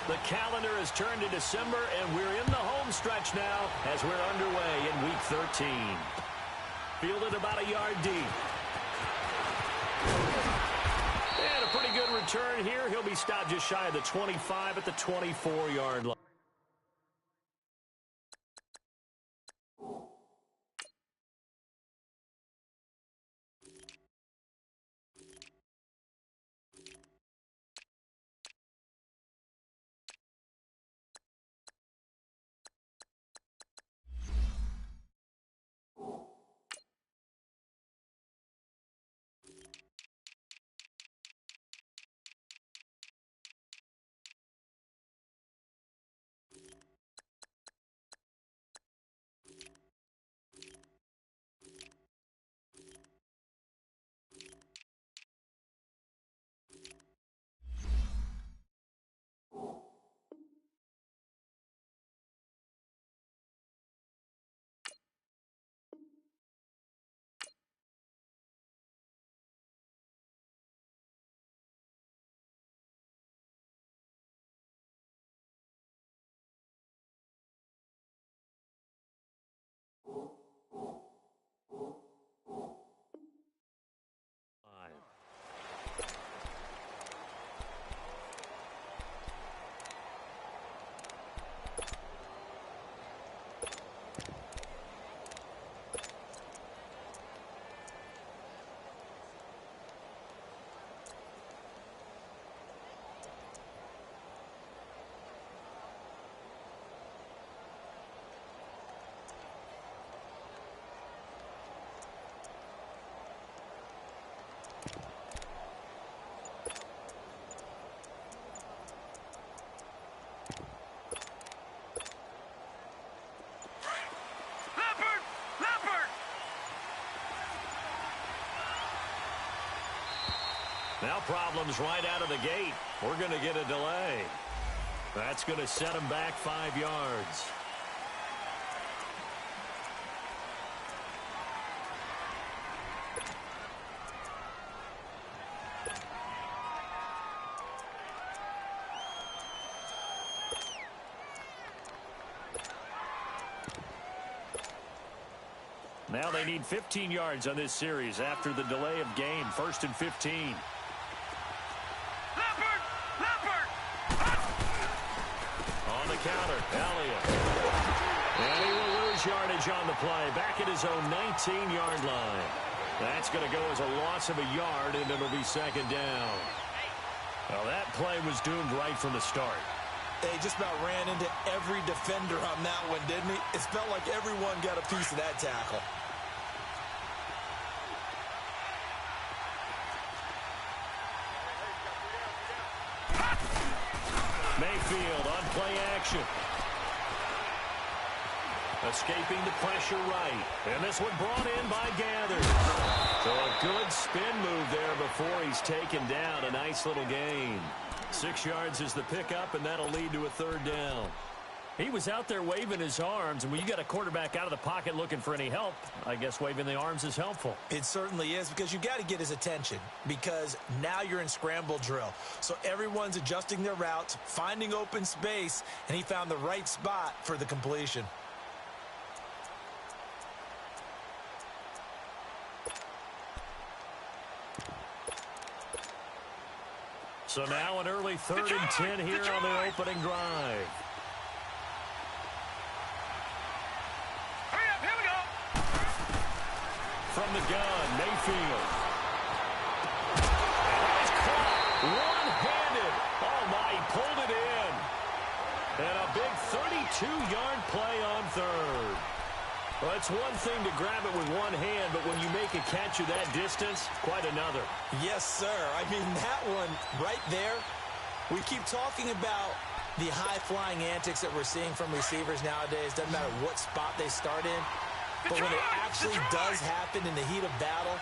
The calendar has turned to December, and we're in the home stretch now as we're underway in Week 13. Fielded about a yard deep. And a pretty good return here. He'll be stopped just shy of the 25 at the 24-yard line. Now problems right out of the gate. We're going to get a delay. That's going to set him back 5 yards. Now they need 15 yards on this series after the delay of game. 1st and 15. On the counter, Elliott. And he will lose yardage on the play. Back at his own 19-yard line. That's going to go as a loss of a yard, and it'll be 2nd down. Well, that play was doomed right from the start. He just about ran into every defender on that one, didn't he? It felt like everyone got a piece of that tackle. Mayfield on play action. Escaping the pressure right. And this one brought in by Gathers. So a good spin move there before he's taken down. A nice little gain. 6 yards is the pickup, and that'll lead to a 3rd down. He was out there waving his arms, and when you got a quarterback out of the pocket looking for any help, I guess waving the arms is helpful. It certainly is, because you got to get his attention, because now you're in scramble drill. So everyone's adjusting their routes, finding open space, and he found the right spot for the completion. So now an early 3rd and 10 here on the opening drive. From the gun, Mayfield. And it's caught one-handed. Oh, my, he pulled it in. And a big 32-yard play on 3rd. Well, it's one thing to grab it with one hand, but when you make a catch of that distance, quite another. Yes, sir. I mean, that one right there, we keep talking about the high-flying antics that we're seeing from receivers nowadays. Doesn't matter what spot they start in. But when it actually does happen in the heat of battle,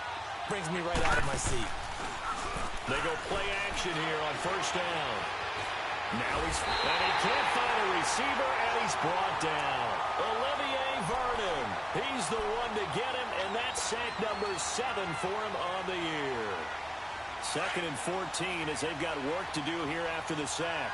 brings me right out of my seat. They go play action here on 1st down. Now and he can't find a receiver, and he's brought down. Olivier Vernon, he's the one to get him, and that's sack number 7 for him on the year. 2nd and 14 as they've got work to do here after the sack.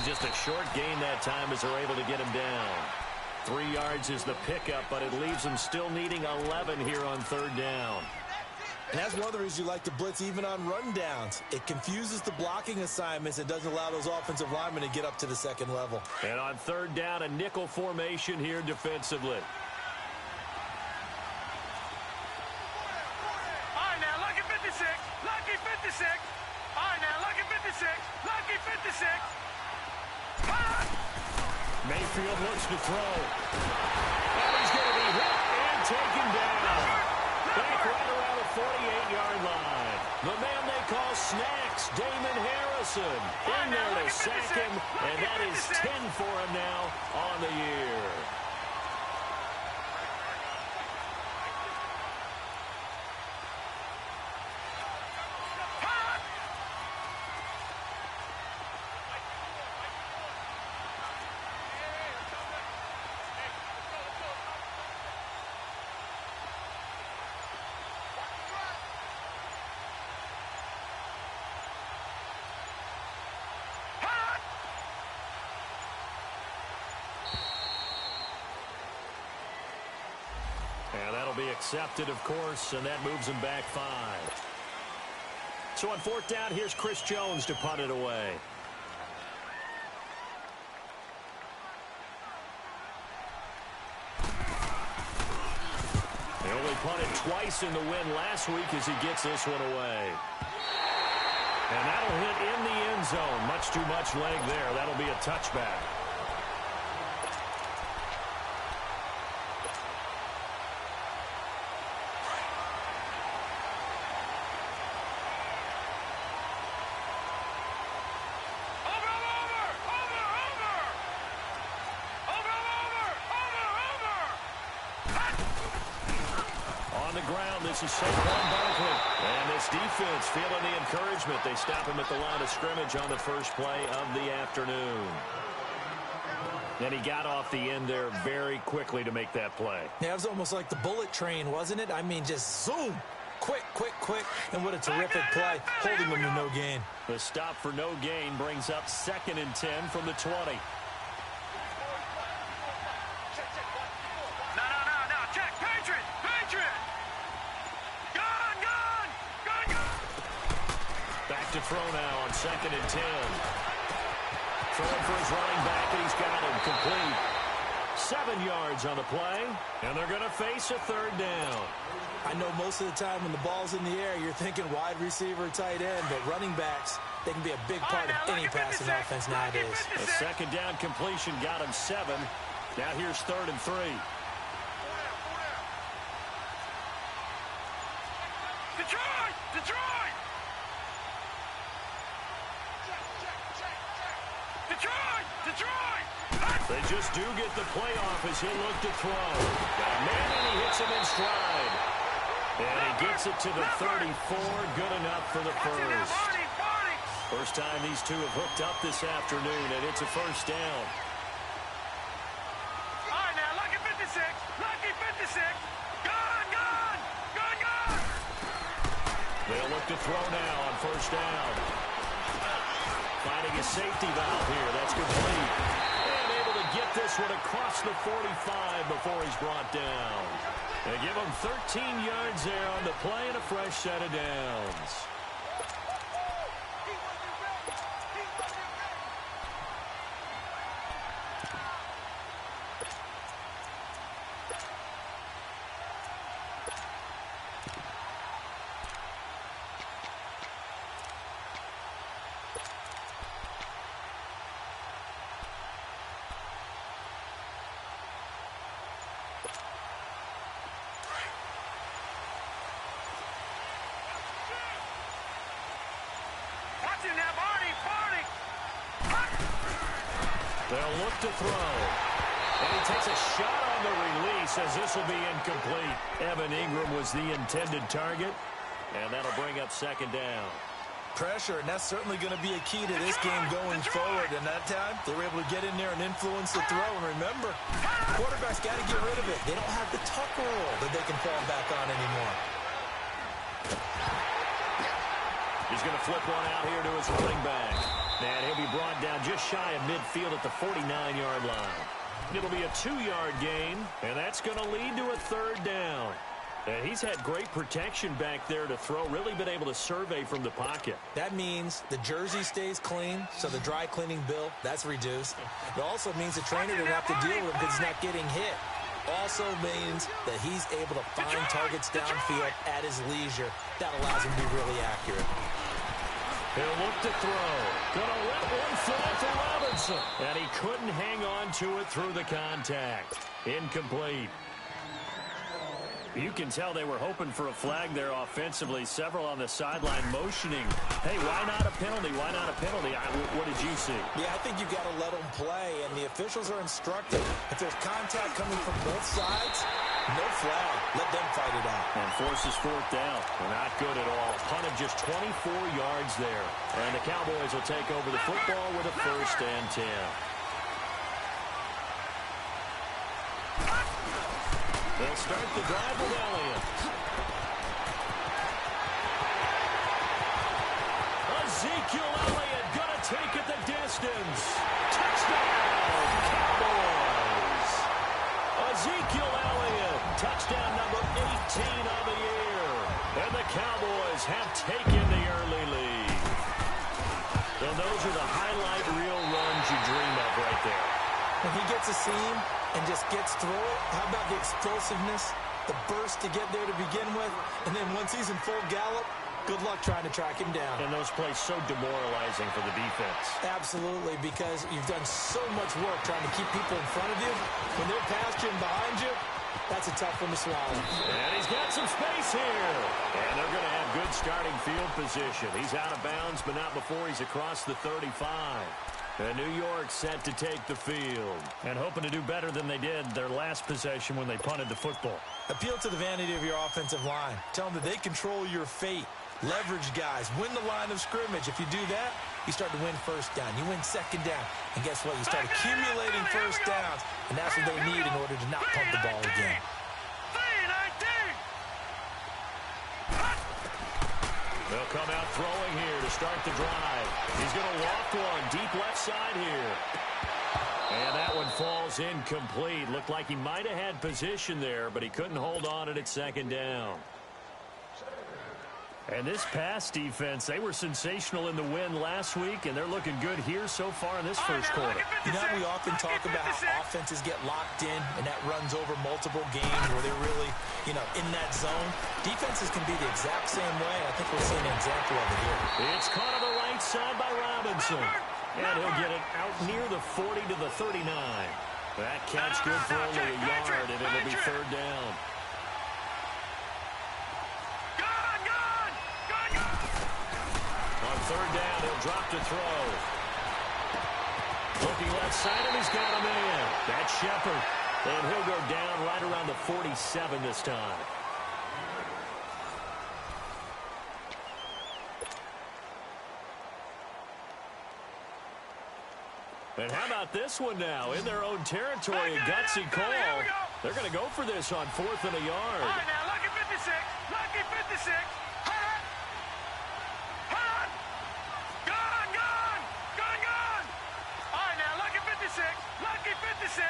And just a short gain that time as they're able to get him down. 3 yards is the pickup, but it leaves them still needing 11 here on third down. And that's one of the reasons you like to blitz even on rundowns. It confuses the blocking assignments and doesn't allow those offensive linemen to get up to the second level. And on third down, a nickel formation here defensively. All right, now, lucky 56. Lucky 56. All right, now, lucky 56. Lucky 56. Mayfield looks to throw. And he's going to be hit and taken down. Back right around the 48-yard line. The man they call Snacks, Damon Harrison, in there to sack him, and that is 10 for him now on the year. And that'll be accepted, of course, and that moves him back 5. So on fourth down, here's Chris Jones to punt it away. He only punted twice in the win last week as he gets this one away. And that'll hit in the end zone. Much too much leg there. That'll be a touchback. This is Saquon Barkley. And this defense feeling the encouragement. They stop him at the line of scrimmage on the first play of the afternoon. And he got off the end there very quickly to make that play. Yeah, it was almost like the bullet train, wasn't it? I mean, just zoom. Quick, quick, quick. And what a terrific play, holding him to no gain. The stop for no gain brings up 2nd and 10 from the 20. To throw now on 2nd and 10. Throwing for his running back, and he's got him complete. 7 yards on the play, and they're going to face a third down. I know most of the time when the ball's in the air, you're thinking wide receiver, tight end, but running backs, they can be a big part of any passing offense nowadays. A 2nd down completion got him 7. Now here's 3rd and 3. Detroit! Detroit! Detroit! Detroit! They just do get the playoff as he'll look to throw. Got a man, and he hits him in stride. And he gets it to the 34. Good enough for the first. First time these two have hooked up this afternoon, and it's a first down. All right, now, lucky 56. Lucky 56. Gone, gone. Gone, gone. They'll look to throw now on first down. Finding a safety valve here. That's complete. And able to get this one across the 45 before he's brought down. They give him 13 yards there on the play and a fresh set of downs. They'll look to throw. And he takes a shot on the release as this will be incomplete. Evan Ingram was the intended target. And that'll bring up 2nd down. Pressure, and that's certainly going to be a key to this game going forward. And that time, they were able to get in there and influence the throw. And remember, quarterbacks got to get rid of it. They don't have the tuck roll that they can fall back on anymore. He's going to flip one out here to his running back. And he'll be brought down just shy of midfield at the 49-yard line. It'll be a 2-yard gain, and that's going to lead to a third down. And he's had great protection back there to throw, really been able to survey from the pocket. That means the jersey stays clean, so the dry cleaning bill, that's reduced. It also means the trainer doesn't have to deal with him because he's not getting hit. Also means that he's able to find targets downfield at his leisure. That allows him to be really accurate. He'll look to throw. Gonna let one fly for Robinson. And he couldn't hang on to it through the contact. Incomplete. You can tell they were hoping for a flag there offensively. Several on the sideline motioning. Hey, why not a penalty? Why not a penalty? What did you see? Yeah, I think you got to let them play, and the officials are instructed. If there's contact coming from both sides, no flag. Let them fight it out. And forces fourth down. Not good at all. Punt of just 24 yards there. And the Cowboys will take over the football with a 1st and 10. They'll start the drive with Elliott. Ezekiel Elliott going to take it the distance. Touchdown, Cowboys. Ezekiel Elliott, touchdown number 18 of the year. And the Cowboys have taken the early lead. And those are the highlight reel runs you dream of right there. When he gets a seam and just gets through it, how about the explosiveness, the burst to get there to begin with, and then once he's in full gallop, good luck trying to track him down. And those plays so demoralizing for the defense. Absolutely, because you've done so much work trying to keep people in front of you. When they're past you and behind you, that's a tough one to swallow. And he's got some space here. And they're going to have good starting field position. He's out of bounds, but not before he's across the 35. And New York set to take the field. And hoping to do better than they did their last possession when they punted the football. Appeal to the vanity of your offensive line. Tell them that they control your fate. Leverage guys. Win the line of scrimmage. If you do that, you start to win first down. You win second down. And guess what? You start accumulating first downs. And that's what they need in order to not pump the ball again. They'll come out throwing here to start the drive. He's going to walk one deep left side here. And that one falls incomplete. Looked like he might have had position there, but he couldn't hold on at second down. And this pass defense, they were sensational in the win last week, and they're looking good here so far in this first quarter. You know, we often talk about how offenses get locked in, and that runs over multiple games where they're really, in that zone. Defenses can be the exact same way. I think we're seeing an example of it here. It's caught on the right side by Robinson. And he'll get it out near the 40 to the 39. That catch good for only a yard, and it'll be third down. Third down, he'll drop to throw. Looking left side, and he's got a man. That's Shepard. And he'll go down right around the 47 this time. And how about this one now? In their own territory, a gutsy call. They're going to go for this on 4th and a yard. All right, now, lucky 56. Lucky 56. Lucky 56.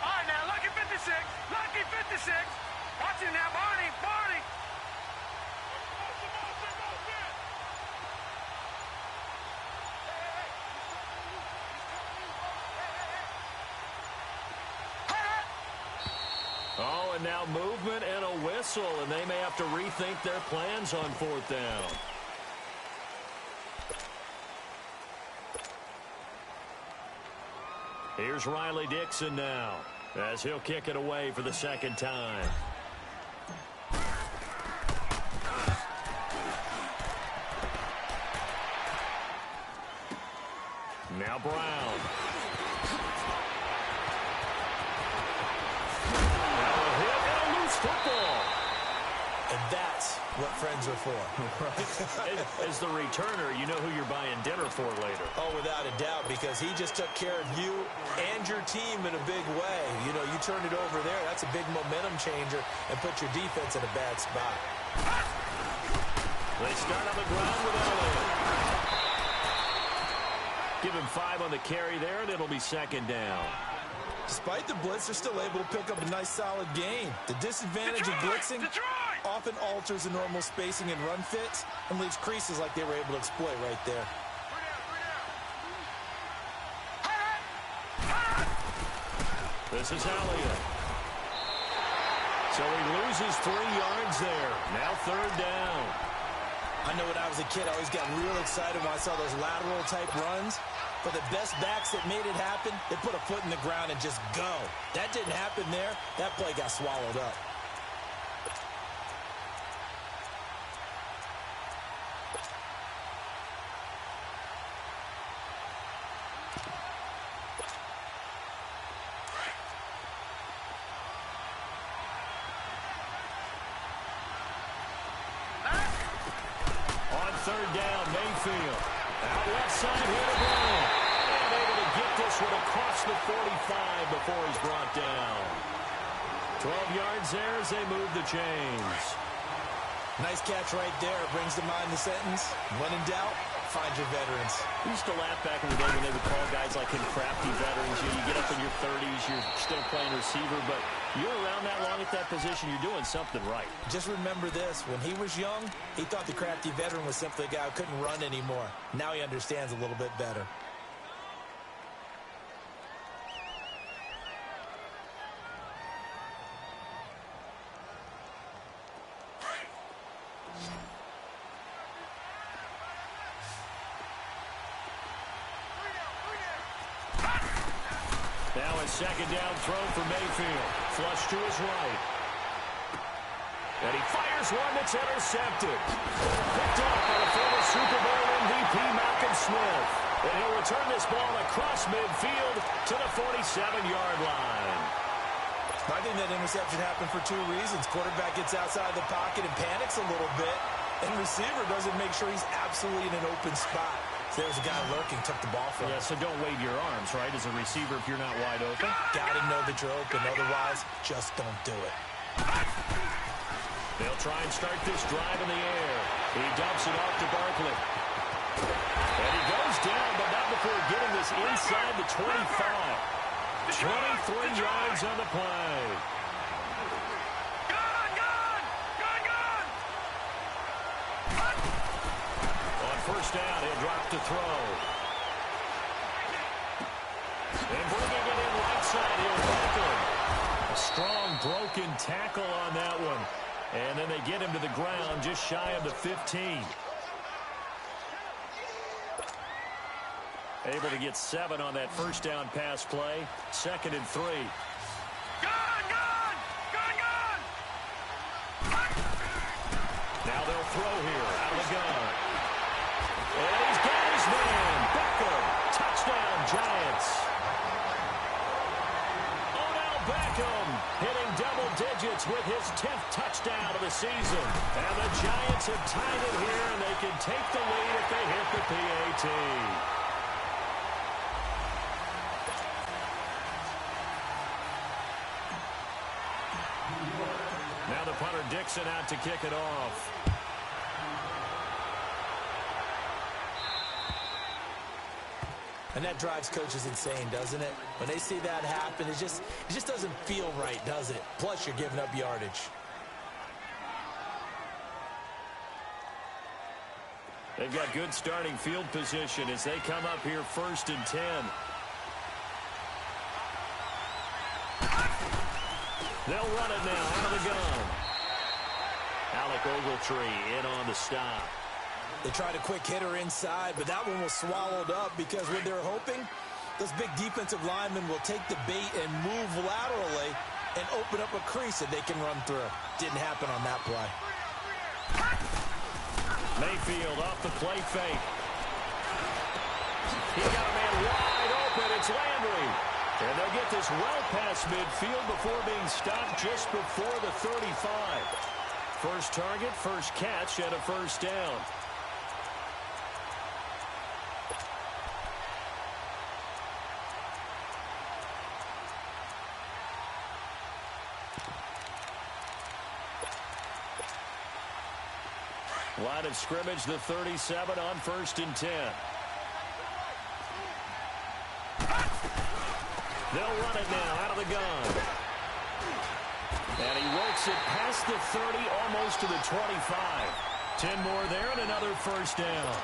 All right, now, lucky 56. Lucky 56. Watch it now, Barney. Barney. Oh, and now movement and a whistle, and they may have to rethink their plans on 4th down. Here's Riley Dixon now, as he'll kick it away for the second time. Now Brown. Now a hit and a loose football. And that's what friends are for. Right. As the returner, you know who you're buying dinner for later. Oh, without a doubt, because he just took care of you and your team in a big way. You know, you turned it over there. That's a big momentum changer and put your defense in a bad spot. They start on the ground with Elliott. Give him 5 on the carry there, and it'll be second down. Despite the blitz, they're still able to pick up a nice, solid gain. The disadvantage of blitzing often alters the normal spacing and run fits and leaves creases like they were able to exploit right there. This is Elliott. So he loses 3 yards there. Now third down. I know when I was a kid, I always got real excited when I saw those lateral-type runs. But the best backs that made it happen, they put a foot in the ground and just go. That didn't happen there. That play got swallowed up. On third down, Mayfield. Out left side here to Brown. And able to get this one across the 45 before he's brought down. 12 yards there as they move the chains. Nice catch right there. Brings to mind the sentence, when in doubt, find your veterans. We used to laugh back in the day when they would call guys like him crafty veterans. You get up in your 30s, you're still playing receiver, but you're around that long at that position, you're doing something right. Just remember this. When he was young, he thought the crafty veteran was simply a guy who couldn't run anymore. Now he understands a little bit better. Now a second down throw for Mayfield. Flush to his right. And he fires one that's intercepted. Picked off by the former Super Bowl MVP Malcolm Smith. And he'll return this ball across midfield to the 47-yard line. I think that interception happened for 2 reasons. Quarterback gets outside the pocket and panics a little bit. And receiver doesn't make sure he's absolutely in an open spot. So there's a guy lurking, took the ball from him. Yeah, so don't wave your arms, right, as a receiver if you're not wide open. Gotta know that you're open. Otherwise, just don't do it. They'll try and start this drive in the air. He dumps it off to Barkley. And he goes down, but not before getting this inside the 25. 23 yards on the play. On first down, he'll drop to throw. And bringing it in right side, he'll tackle. A strong broken tackle on that one. And then they get him to the ground just shy of the 15. Able to get 7 on that first down pass play. 2nd and 3. Now they'll throw here out of the gun. And he's got his man. Beckham. Touchdown, Giants. Odell Beckham hitting double digits with his 10th touchdown of the season. And the Giants have tied it here, and they can take the lead if they hit the PAT. Now the punter Dixon out to kick it off. And that drives coaches insane, doesn't it? When they see that happen, it just doesn't feel right, does it? Plus, you're giving up yardage. They've got good starting field position as they come up here 1st and 10. They'll run it now out of the gun. Alec Ogletree in on the stop. They tried a quick hitter inside, but that one was swallowed up because what they're hoping, those big defensive linemen will take the bait and move laterally and open up a crease that they can run through. Didn't happen on that play. Mayfield off the play fake. He got a man wide open. It's Landry. And they'll get this well past midfield before being stopped just before the 35. First target, first catch, and a first down. Line of scrimmage, the 37 on 1st and 10. They'll run it now out of the gun. And he works it past the 30, almost to the 25. 10 more there and another first down.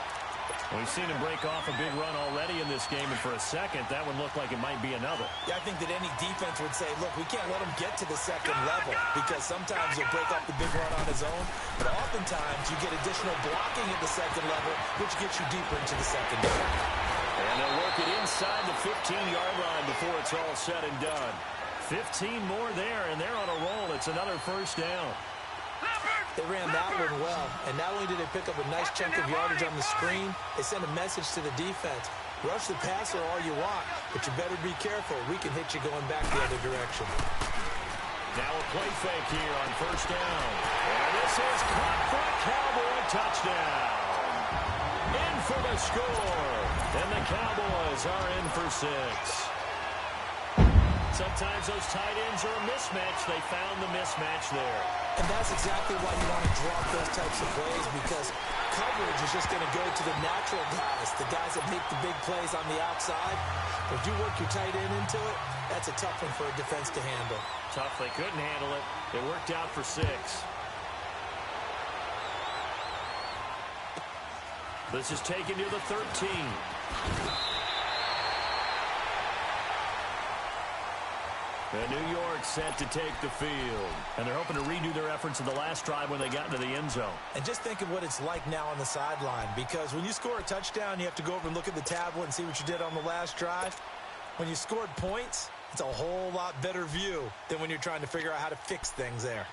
We've seen him break off a big run already in this game, and for a second, that one looked like it might be another. Yeah, I think that any defense would say, look, we can't let him get to the second level, because sometimes he'll break off the big run on his own, but oftentimes you get additional blocking at the second level, which gets you deeper into the second down. And they'll work it inside the 15-yard line before it's all said and done. 15 more there, and they're on a roll. It's another first down. They ran that one well, and not only did they pick up a nice chunk of yardage on the screen, they sent a message to the defense. Rush the passer all you want, but you better be careful. We can hit you going back the other direction. Now a play fake here on first down. And this is caught for a Cowboy touchdown. In for the score. And the Cowboys are in for 6. Sometimes those tight ends are a mismatch. They found the mismatch there. And that's exactly why you want to drop those types of plays, because coverage is just going to go to the natural guys, the guys that make the big plays on the outside. If you work your tight end into it, that's a tough one for a defense to handle. Tough. They couldn't handle it. It worked out for 6. This is taken to the 13. And New York set to take the field. And they're hoping to redo their efforts in the last drive when they got into the end zone. And just think of what it's like now on the sideline, because when you score a touchdown, you have to go over and look at the tablet and see what you did on the last drive. When you scored points, it's a whole lot better view than when you're trying to figure out how to fix things there.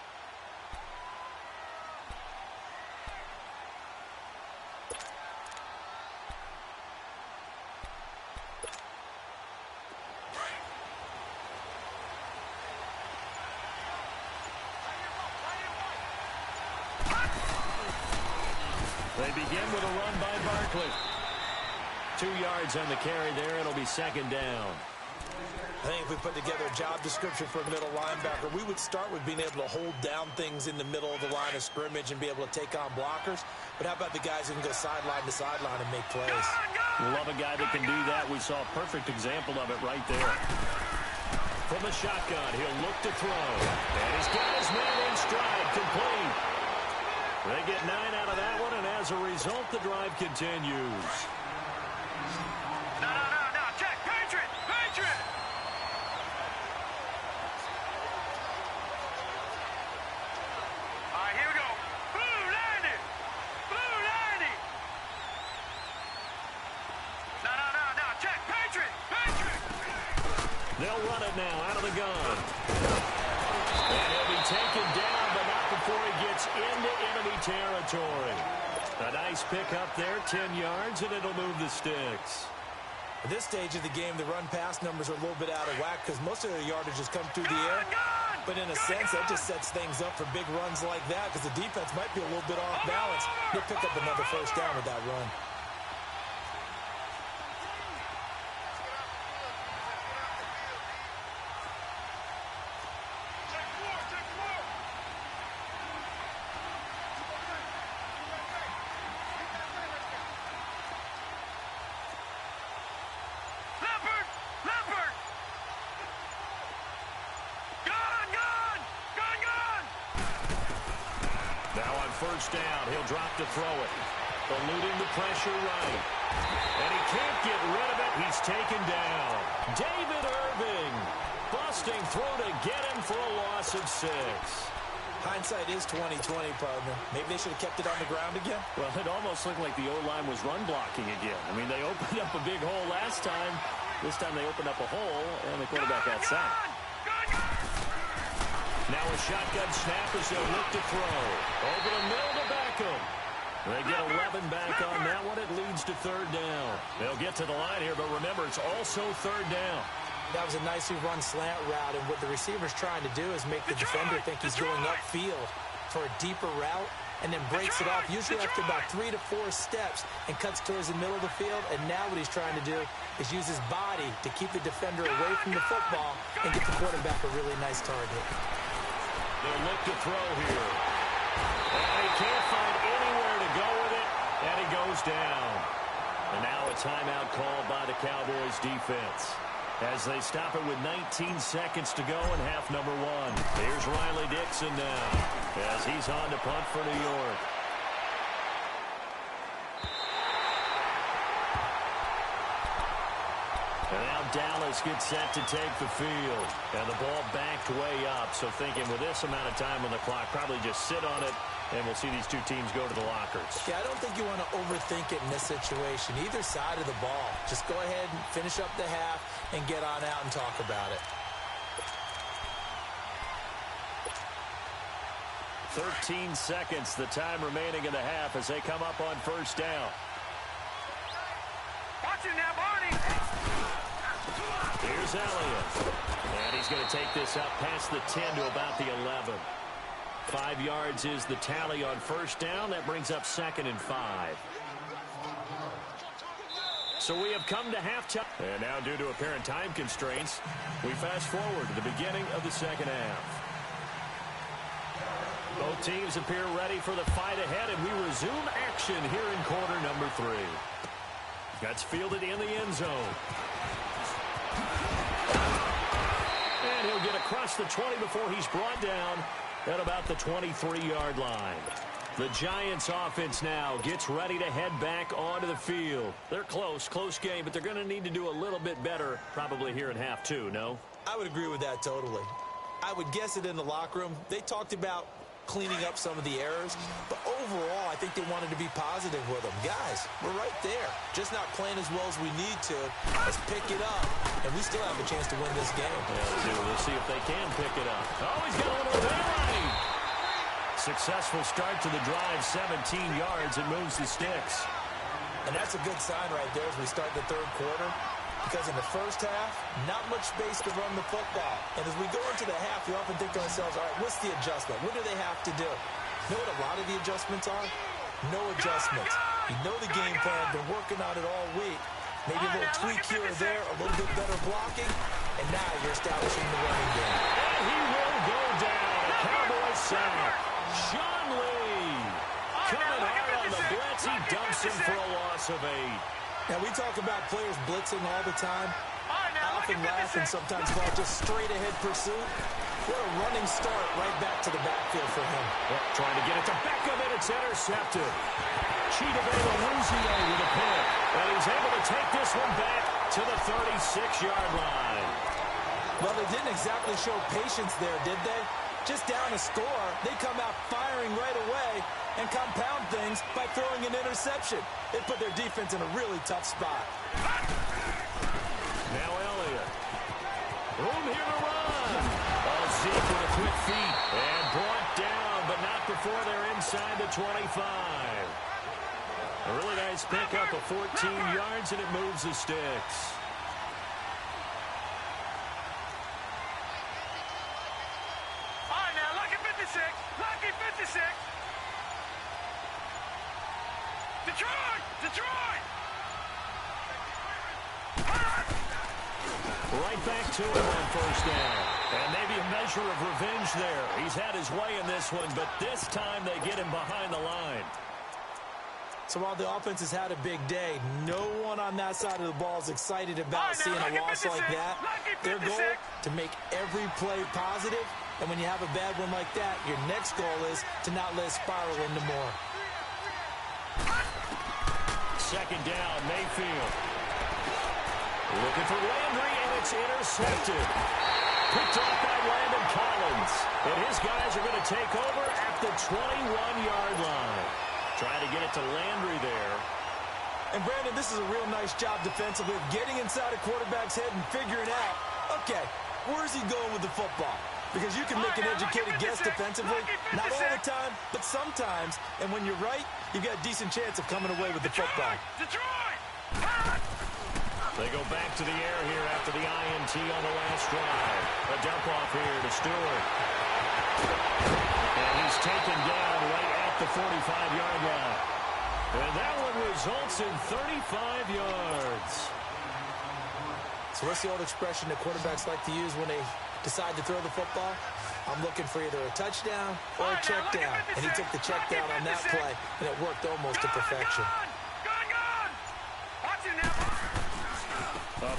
They begin with a run by Barkley. 2 yards on the carry there. It'll be second down. I think if we put together a job description for a middle linebacker, we would start with being able to hold down things in the middle of the line of scrimmage and be able to take on blockers. But how about the guys who can go sideline to sideline and make plays? Love a guy that can do that. We saw a perfect example of it right there. From the shotgun, he'll look to throw. And he's got his man in stride, complete. They get 9 out of that one, and as a result, the drive continues. No, check, Patriot! All right, here we go. Blue 90! No, check, Patriot! They'll run it now out of the gun. And he'll be taken down, but not before he gets into enemy territory. A nice pickup there, 10 yards, and it'll move the sticks. At this stage of the game, the run-pass numbers are a little bit out of whack because most of their yardage has come through the air. But in a sense, that just sets things up for big runs like that because the defense might be a little bit off balance. They'll pick up another first down with that run. First down, he'll drop to throw it. Eluding the pressure right. And he can't get rid of it. He's taken down. David Irving busting through to get him for a loss of 6. Hindsight is 20/20, partner. Maybe they should have kept it on the ground again. Well, it almost looked like the O-line was run blocking again. I mean, they opened up a big hole last time. This time they opened up a hole, and the quarterback got sacked. Now a shotgun snap as they'll look to throw. Over the middle to Beckham. They get 11 back on that one. It leads to third down. They'll get to the line here, but remember, it's also third down. That was a nicely run slant route, and what the receiver's trying to do is make the defender think he's going upfield for a deeper route, and then breaks it off, usually after about 3 to 4 steps, and cuts towards the middle of the field. And now what he's trying to do is use his body to keep the defender away from the football and get the quarterback a really nice target. They'll look to throw here. And he can't find anywhere to go goes down. And now a timeout called by the Cowboys defense as they stop it with 19 seconds to go in half number one. Here's Riley Dixon now as he's on to punt for New York. And now Dallas gets set to take the field. And the ball backed way up. So thinking with this amount of time on the clock, probably just sit on it, and we'll see these two teams go to the lockers. Yeah, I don't think you want to overthink it in this situation. Either side of the ball. Just go ahead and finish up the half and get on out and talk about it. 13 seconds, the time remaining in the half as they come up on first down. Watch it now, Barney. Here's Elliott. And he's going to take this up past the 10 to about the 11. 5 yards is the tally on first down. That brings up 2nd and 5. So we have come to halftime. And now due to apparent time constraints, we fast forward to the beginning of the second half. Both teams appear ready for the fight ahead, and we resume action here in quarter number 3. That's fielded in the end zone. And he'll get across the 20 before he's brought down at about the 23-yard line. The Giants offense now gets ready to head back onto the field. They're close game, but they're going to need to do a little bit better probably here in half 2, no? I would agree with that totally. I would guess it in the locker room. They talked about cleaning up some of the errors, but overall, I think they wanted to be positive with them. Guys, we're right there. Just not playing as well as we need to. Let's pick it up, and we still have a chance to win this game. Yeah, we'll see if they can pick it up. Oh, he's got a little daylight. Successful start to the drive, 17 yards, and moves the sticks. And that's a good sign right there as we start the third quarter. Because in the first half, not much space to run the football. And as we go into the half, we often think to ourselves, all right, what's the adjustment? What do they have to do? You know what a lot of the adjustments are? No adjustments. You know the game plan, been working on it all week. Maybe a little tweak here or there, a little bit better blocking, and now you're establishing the running game. And he will go down. A Cowboy sack. Sean Lee coming hard on the blitz. He dumps him for a loss of 8. Now, we talk about players blitzing all the time. I often laugh and sometimes call it just straight-ahead pursuit. What a running start right back to the backfield for him. Well, trying to get it to Beckham, and it's intercepted. Chidobe Awuzie with a pick. And he's able to take this one back to the 36-yard line. Well, they didn't exactly show patience there, did they? Just down a score, they come out firing right away and compound things by throwing an interception. It put their defense in a really tough spot. Now Elliott. Room here to run. Oh, Zeke with a quick feet. And brought down, but not before they're inside the 25. A really nice pickup of 14 yards, and it moves the sticks. Lucky 56. Detroit! Right back to him on first down. And maybe a measure of revenge there. He's had his way in this one, but this time they get him behind the line. So while the offense has had a big day, no one on that side of the ball is excited about seeing a loss like that. Their goal, to make every play positive. And when you have a bad one like that, your next goal is to not let it spiral into more. Second down, Mayfield. Looking for Landry, and it's intercepted. Picked off by Landon Collins. And his guys are going to take over at the 21-yard line. Trying to get it to Landry there. And, Brandon, this is a real nice job defensively of getting inside a quarterback's head and figuring out, okay, where's he going with the football? Because you can make an educated guess defensively, not all the time, but sometimes. And when you're right, you've got a decent chance of coming away with the football. Detroit! They go back to the air here after the INT on the last drive. A dump off here to Stewart. And he's taken down right at the 45-yard line. And that one results in 35 yards. So what's the old expression that quarterbacks like to use when they decide to throw the football? I'm looking for either a touchdown or a check down. And he took the check down on that play, and it worked almost to perfection. Go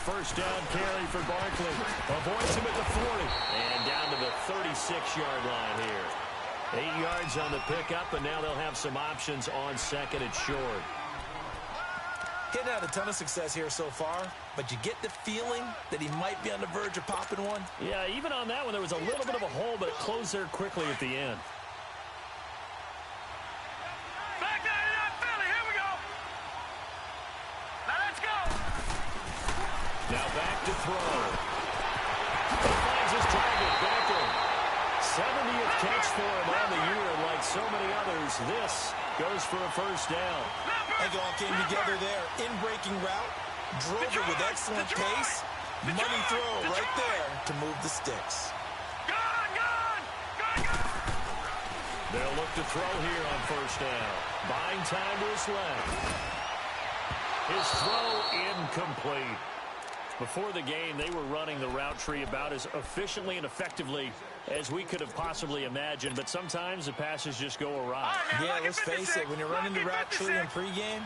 first down carry for Barkley. Avoids him at the 40. And down to the 36-yard line here. 8 yards on the pickup, and now they'll have some options on second and short. Hitting out a ton of success here so far, but you get the feeling that he might be on the verge of popping one. Yeah, even on that one, there was a little bit of a hole, but it closed there quickly at the end. Back 99 Philly, here we go. Now let's go. Now back to throw. He finds his target, Beckham. 70th catch for him on the year. Like so many others, this goes for a first down. They all came together there. In-breaking route. Drove it with excellent pace. Money throw right there to move the sticks. They'll look to throw here on first down. Buying time to his left. His throw incomplete. Before the game, they were running the route tree about as efficiently and effectively as we could have possibly imagined, but sometimes the passes just go awry. Yeah, let's face it, when you're running the route tree in pregame,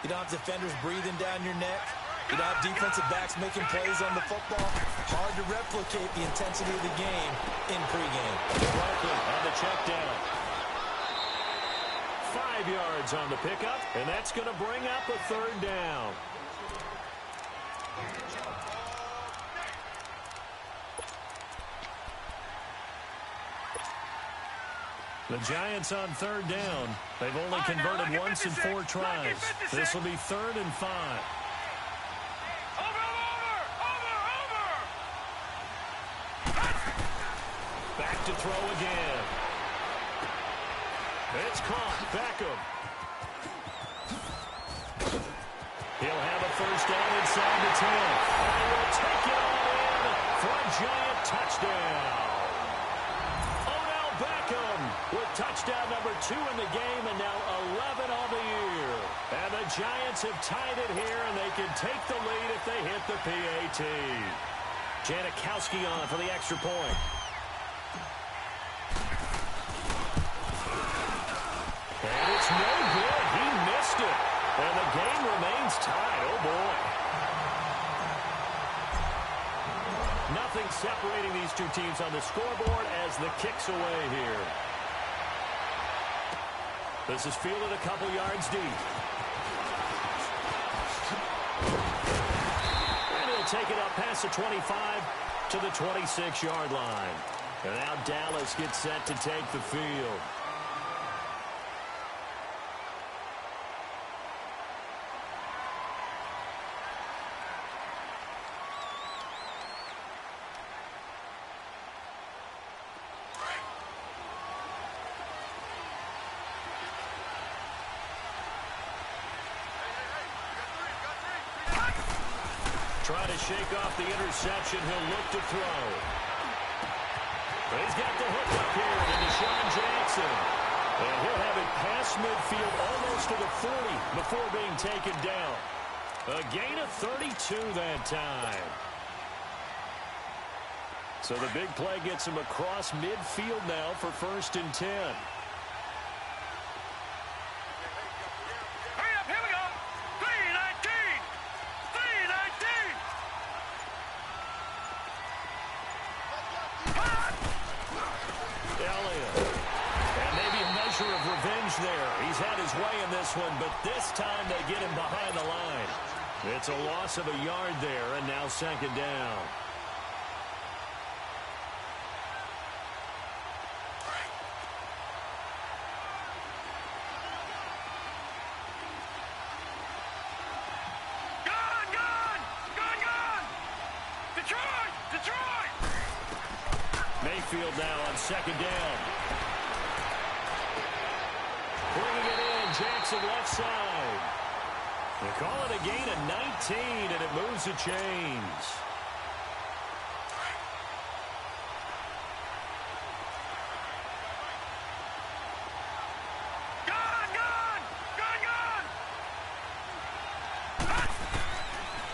you don't have defenders breathing down your neck. You don't have defensive backs making plays on the football. Hard to replicate the intensity of the game in pregame. Barkley on the check down. 5 yards on the pickup, and that's going to bring up a third down. The Giants on third down. They've only converted once in 4 tries. This will be 3rd and 5. Back to throw again. It's caught. Beckham. He'll have a first down inside the 10. And he'll take it all in for a Giant touchdown. Beckham with touchdown number 2 in the game, and now 11 on the year. And the Giants have tied it here, and they can take the lead if they hit the PAT. Janikowski on for the extra point. And it's no good. He missed it. And the game remains tied. Oh, boy. Nothing separating these two teams on the scoreboard as the kick's away here. This is fielded a couple yards deep. And he'll take it up past the 25 to the 26-yard line. And now Dallas gets set to take the field. Trying to shake off the interception. He'll look to throw. He's got the hook up here to Deshaun Jackson. And he'll have it past midfield almost to the 40 before being taken down. A gain of 32 that time. So the big play gets him across midfield now for 1st and 10. Of revenge there. He's had his way in this one, but this time they get him behind the line. It's a loss of a yard there, and now 2nd down. Detroit! Mayfield now on 2nd down. Bringing it in, Jackson left side. They call it a gain of 19, and it moves the chains.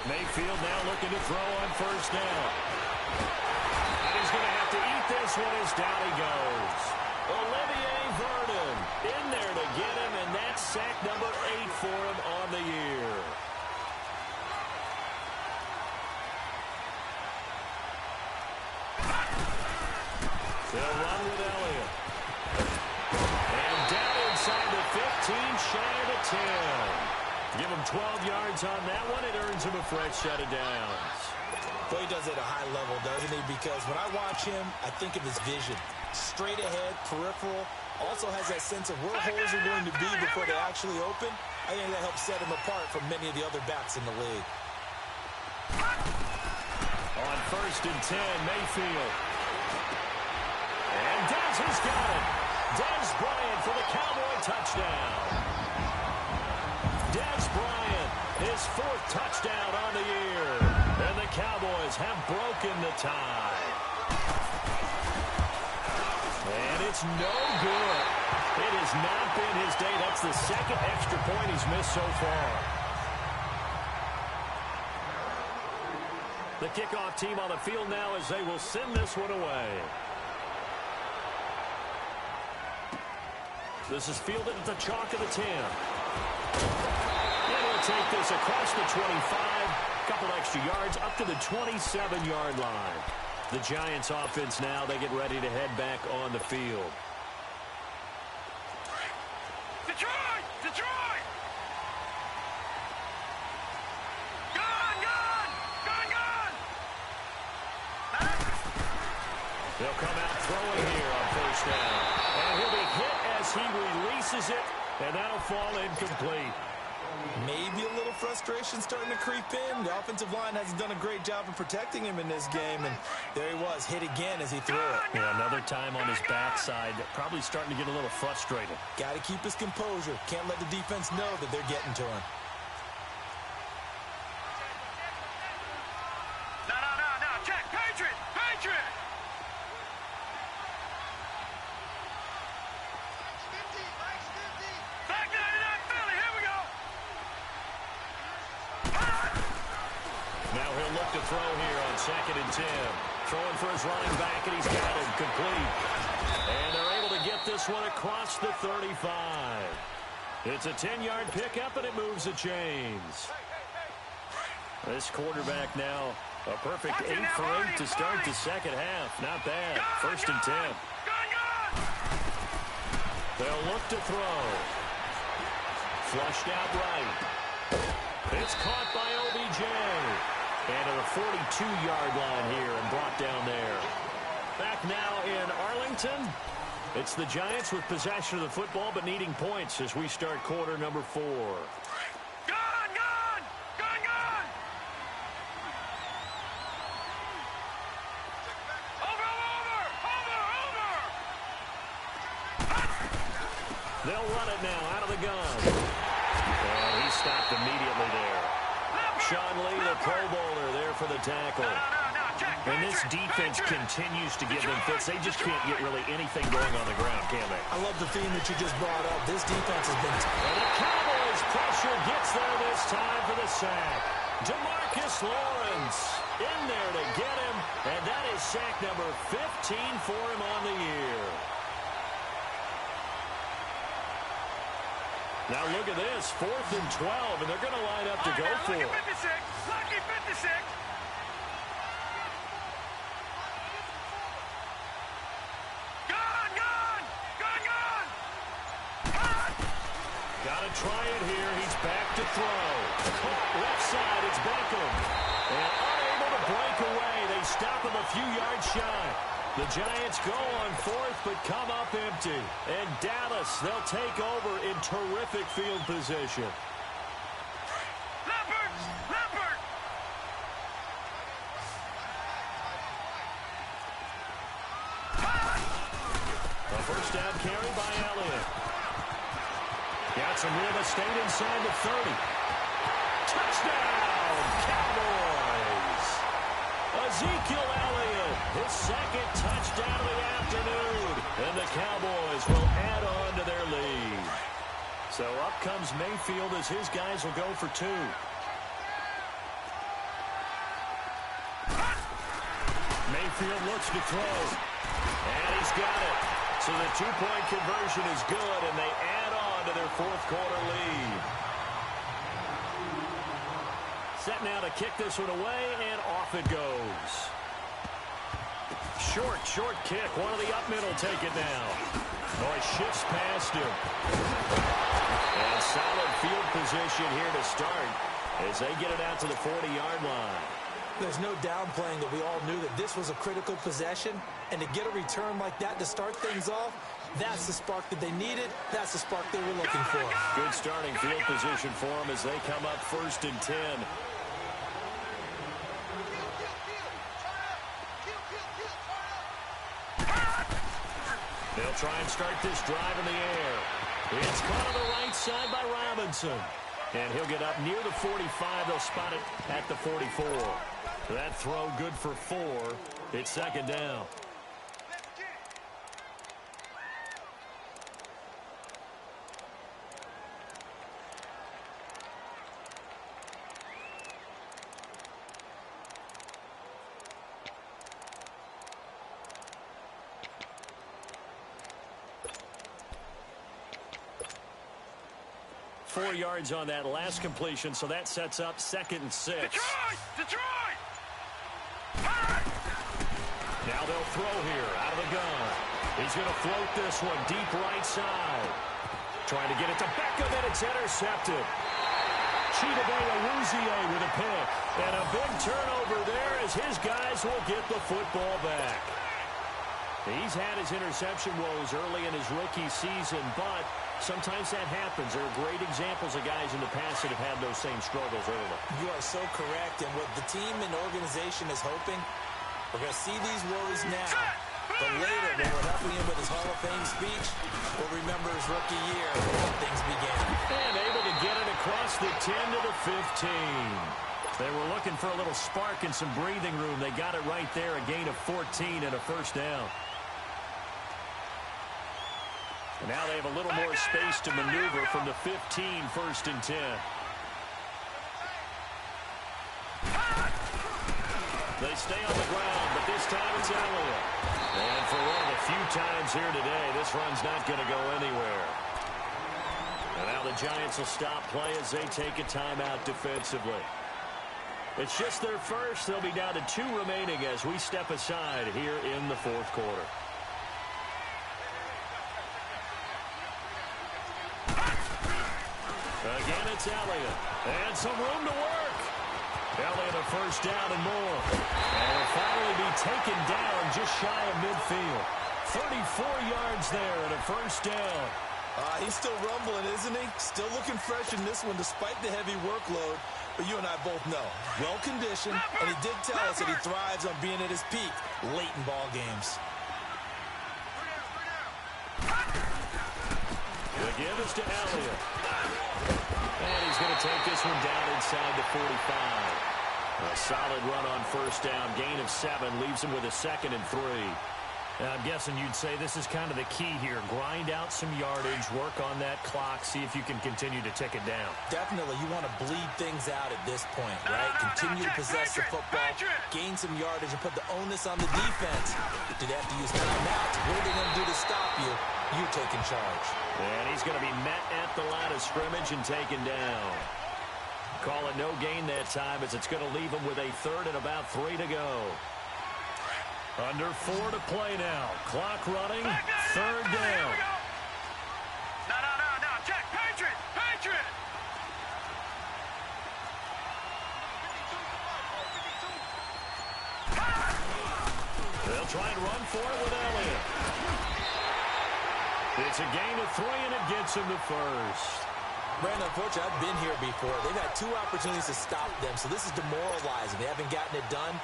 Mayfield now looking to throw on 1st down. And he's going to have to eat this one as down he goes. Olivier Vernon in there to get him, and that's sack number 8 for him on the year. They'll run with Elliott. And down inside the 15, shy of the 10. Give him 12 yards on that one. It earns him a fresh set of downs. Boy, he does it at a high level, doesn't he? Because when I watch him, I think of his vision. Straight ahead, peripheral. Also has that sense of where holes are going to be before they actually open. I think that helps set him apart from many of the other backs in the league. On 1st and 10, Mayfield. And Dez has got it. Dez Bryant for the Cowboy touchdown. Dez Bryant, his 4th touchdown on the year. And the Cowboys have broken the tie. And it's no good. It has not been his day. That's the 2nd extra point he's missed so far. The kickoff team on the field now as they will send this one away. This is fielded at the chalk of the 10. And he'll take this across the 25. Couple extra yards up to the 27-yard line. The Giants offense now, they get ready to head back on the field. Detroit! Detroit! Gone! Gone! Gone! Gone! They'll come out throwing here on 1st down. And he'll be hit as he releases it, and that'll fall incomplete. Maybe a little frustration starting to creep in. The offensive line hasn't done a great job of protecting him in this game, and there he was, hit again as he threw it. Yeah, another time on his backside, probably starting to get a little frustrated. Got to keep his composure. Can't let the defense know that they're getting to him. No, no, no, no. Check. Patriot! Patriot! Back 99 Philly. Here we go. Now he'll look to throw here on 2nd and 10. Throwing for his running back, and he's got it complete. And they're able to get this one across the 35. It's a 10-yard pickup, and it moves the chains. This quarterback now, a perfect 8 for 8 to start the 2nd half. Not bad. 1st and 10. They'll look to throw. Flushed out right. It's caught by OBJ. And to the 42-yard line here and brought down there. Back now in Arlington. It's the Giants with possession of the football but needing points as we start quarter number 4. Gone! Gone! Gone! Gone! Over! Over! Over! Over! They'll run it now out of the gun. And he stopped immediately there. Sean Lee, the Pro Bowler, there for the tackle. And this defense continues to give them fits. They just can't get really anything going on the ground, can they? I love the theme that you just brought up. This defense has been... And the Cowboys pressure gets there this time for the sack. DeMarcus Lawrence in there to get him. And that is sack number 15 for him on the year. Now look at this, 4th and 12, and they're going to line up to go for it. Lucky 56, lucky 56. Gone, gone, gone, gone. Got to try it here. He's back to throw. Left side, it's Beckham. And unable to break away. They stop him a few yards shy. The Giants go on 4th, but come up empty. And Dallas, they'll take over in terrific field position. Leopard! Leopard! A 1st down carry by Elliott. Got some real estate inside the 30. Touchdown, Cowboys! Ezekiel Elliott, his 2nd touchdown of the afternoon. And the Cowboys will add on to their lead. So up comes Mayfield as his guys will go for 2. Mayfield looks to throw. And he's got it. So the 2-point conversion is good, and they add on to their 4th quarter lead. Set now to kick this one away, and off it goes. Short kick. One of the up middle take it now. Oh, it shifts past him. And solid field position here to start as they get it out to the 40-yard line. There's no downplaying that we all knew that this was a critical possession. And to get a return like that to start things off, that's the spark that they needed. That's the spark they were looking for. Good starting field position for them as they come up 1st and 10. They'll try and start this drive in the air. It's caught on the right side by Robinson. And he'll get up near the 45. They'll spot it at the 44. That throw good for 4. It's 2nd down. Four yards on that last completion, so that sets up 2nd and 6. Detroit! Now they'll throw here out of the gun. He's going to float this one deep right side. Trying to get it to Beckham, and it's intercepted. Chidobe with a pick. And a big turnover there as his guys will get the football back. He's had his interception woes early in his rookie season, but sometimes that happens. There are great examples of guys in the past that have had those same struggles early. You are so correct. And what the team and organization is hoping, we're going to see these woes now. But later, when we're helping him with his Hall of Fame speech, we'll remember his rookie year when things began. And able to get it across the 10 to the 15. They were looking for a little spark and some breathing room. They got it right there, a gain of 14 and a 1st down. And now they have a little more space to maneuver from the 15, 1st and 10. They stay on the ground, but this time it's Elliott. And for one of the few times here today, this run's not going to go anywhere. And now the Giants will stop play as they take a timeout defensively. It's just their first. They'll be down to 2 remaining as we step aside here in the 4th quarter. Again, it's Elliott. And some room to work. Elliott a 1st down and more. And will finally be taken down just shy of midfield. 34 yards there and a 1st down. He's still rumbling, isn't he? Still looking fresh in this one despite the heavy workload. But you and I both know, well-conditioned, and he did tell us that he thrives on being at his peak late in ball games. The give is to Elliott. And he's going to take this one down inside the 45. A solid run on 1st down. Gain of 7 leaves him with a 2nd and 3. I'm guessing you'd say this is kind of the key here. Grind out some yardage, work on that clock, see if you can continue to tick it down. Definitely, you want to bleed things out at this point, right? Continue to possess the football, gain some yardage, and put the onus on the defense. Do they have to use timeouts? What are they going to do to stop you? You taking charge. And he's going to be met at the line of scrimmage and taken down. Call it no gain that time as it's going to leave him with a 3rd and about 3 to go. Under 4 to play now. Clock running. 3rd down. No. Check. Patriot. They'll try and run for it with Elliott. It's a gain of 3, and it gets him to 1st. Brandon, unfortunately, I've been here before. They've had 2 opportunities to stop them, so this is demoralizing. They haven't gotten it done.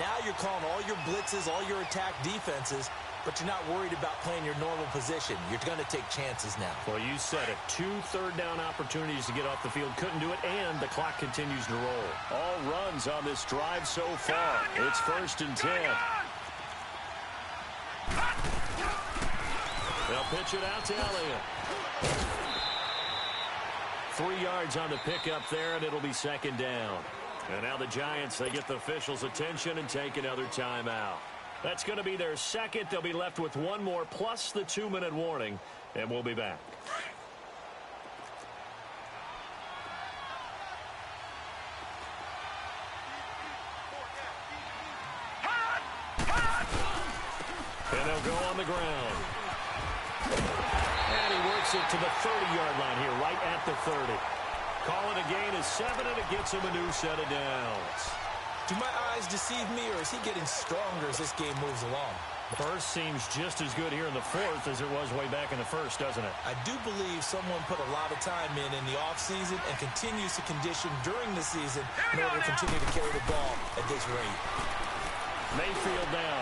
Now you're calling all your blitzes, all your attack defenses, but you're not worried about playing your normal position. You're going to take chances now. Well, you said it. 2 third-down opportunities to get off the field. Couldn't do it, and the clock continues to roll. All runs on this drive so far. It's 1st and 10. They'll pitch it out to Elliott. 3 yards on the pickup there, and it'll be 2nd down. And now the Giants, they get the officials' attention and take another timeout. That's going to be their 2nd. They'll be left with 1 more plus the 2-minute warning, and we'll be back. go on the ground. And he works it to the 30-yard line here, right at the 30. Call it a gain of 7, and it gets him a new set of downs. Do my eyes deceive me, or is he getting stronger as this game moves along? First seems just as good here in the fourth as it was way back in the first, doesn't it? I do believe someone put a lot of time in the offseason and continues to condition during the season in order to continue to carry the ball at this rate. Mayfield now.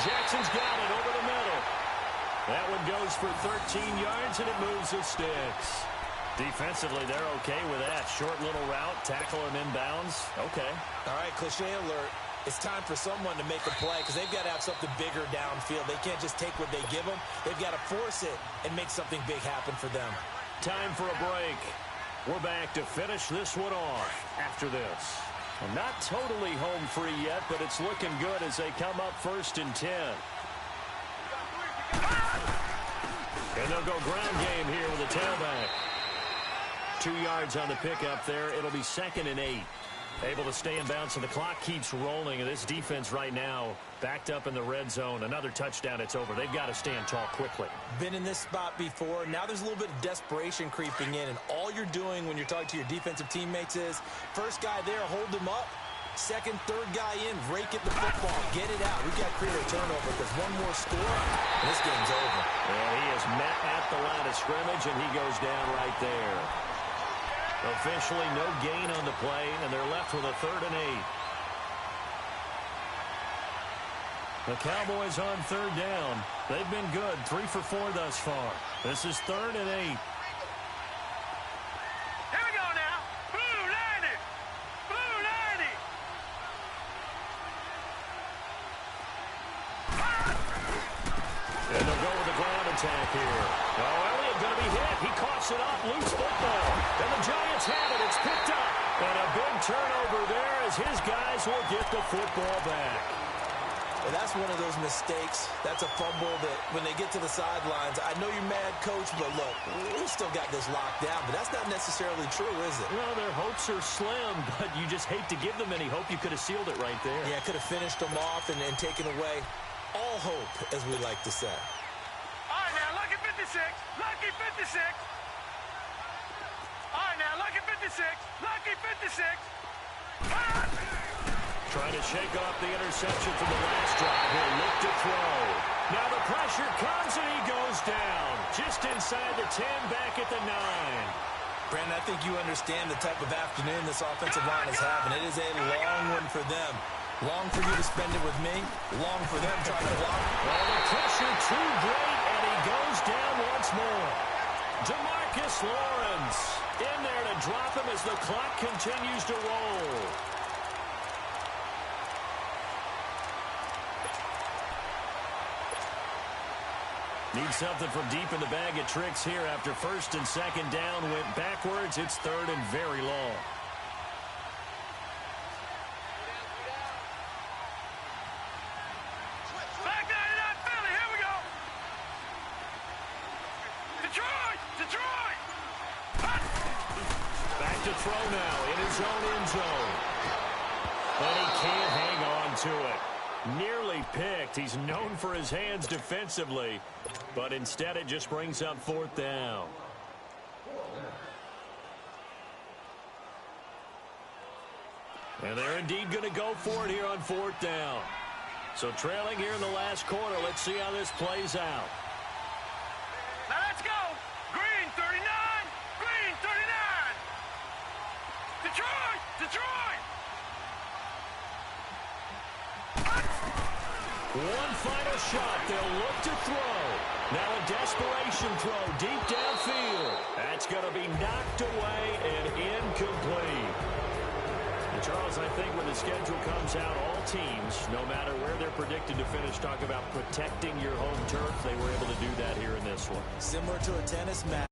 Jackson's got it over the middle. That one goes for 13 yards, and it moves the sticks. Defensively, they're okay with that. Short little route, tackle him inbounds. Okay. All right, cliche alert. It's time for someone to make a play because they've got to have something bigger downfield. They can't just take what they give them. They've got to force it and make something big happen for them. Time for a break. We're back to finish this one off after this. Well, not totally home free yet, but it's looking good as they come up 1st and 10. And they'll go ground game here with a tailback. 2 yards on the pickup there. It'll be 2nd and 8. Able to stay in bounds, and the clock keeps rolling. And this defense right now backed up in the red zone. Another touchdown, it's over. They've got to stand tall quickly. Been in this spot before. Now there's a little bit of desperation creeping in, and all you're doing when you're talking to your defensive teammates is first guy there, hold him up. Second, third guy in, rake at the football. Get it out. We've got to create a turnover because one more score, and this game's over. Well, he is met at the line of scrimmage, and he goes down right there. Officially no gain on the play, and they're left with a 3rd and 8. The Cowboys on 3rd down. They've been good, 3 for 4 thus far. This is 3rd and 8. Here we go now. Blue 90. Blue 90. And they'll go with the ground attack here. Oh, Elliott going to be hit. He coughs it up. Loose football. And the Giants have it. It's picked up. And a big turnover there as his guys will get the football back. And that's one of those mistakes. That's a fumble that when they get to the sidelines, I know you're mad, Coach, but look, we still got this locked down. But that's not necessarily true, is it? Well, their hopes are slim, but you just hate to give them any hope. You could have sealed it right there. Yeah, could have finished them off and taken away all hope, as we like to say. All right, now, lucky 56. Lucky 56. All right, now, lucky 56. Lucky 56. Trying to shake off the interception from the last drive here. Look to throw. Now the pressure comes, and he goes down. Just inside the 10, back at the 9. Brandon, I think you understand the type of afternoon this offensive line is having. It is a long one for them. Long for you to spend it with me. Long for them trying to block. Well, the pressure too great, and he goes down once more. DeMarcus Lawrence in there to drop him as the clock continues to roll. Need something from deep in the bag of tricks here after 1st and 2nd down. Went backwards. It's 3rd and very long. Back 99 Philly. Here we go. Detroit. Detroit. Back to throw now in his own end zone. But he can't hang on to it. Nearly picked. He's known for his hands defensively, but instead it just brings up 4th down. And they're indeed going to go for it here on 4th down. So trailing here in the last quarter. Let's see how this plays out. Now let's go. Green 39. Green 39. Detroit. Detroit. One final shot. They'll look to throw. Now a desperation throw deep downfield. That's going to be knocked away and incomplete. And Charles, I think when the schedule comes out, all teams, no matter where they're predicted to finish, talk about protecting your home turf. They were able to do that here in this one. Similar to a tennis match.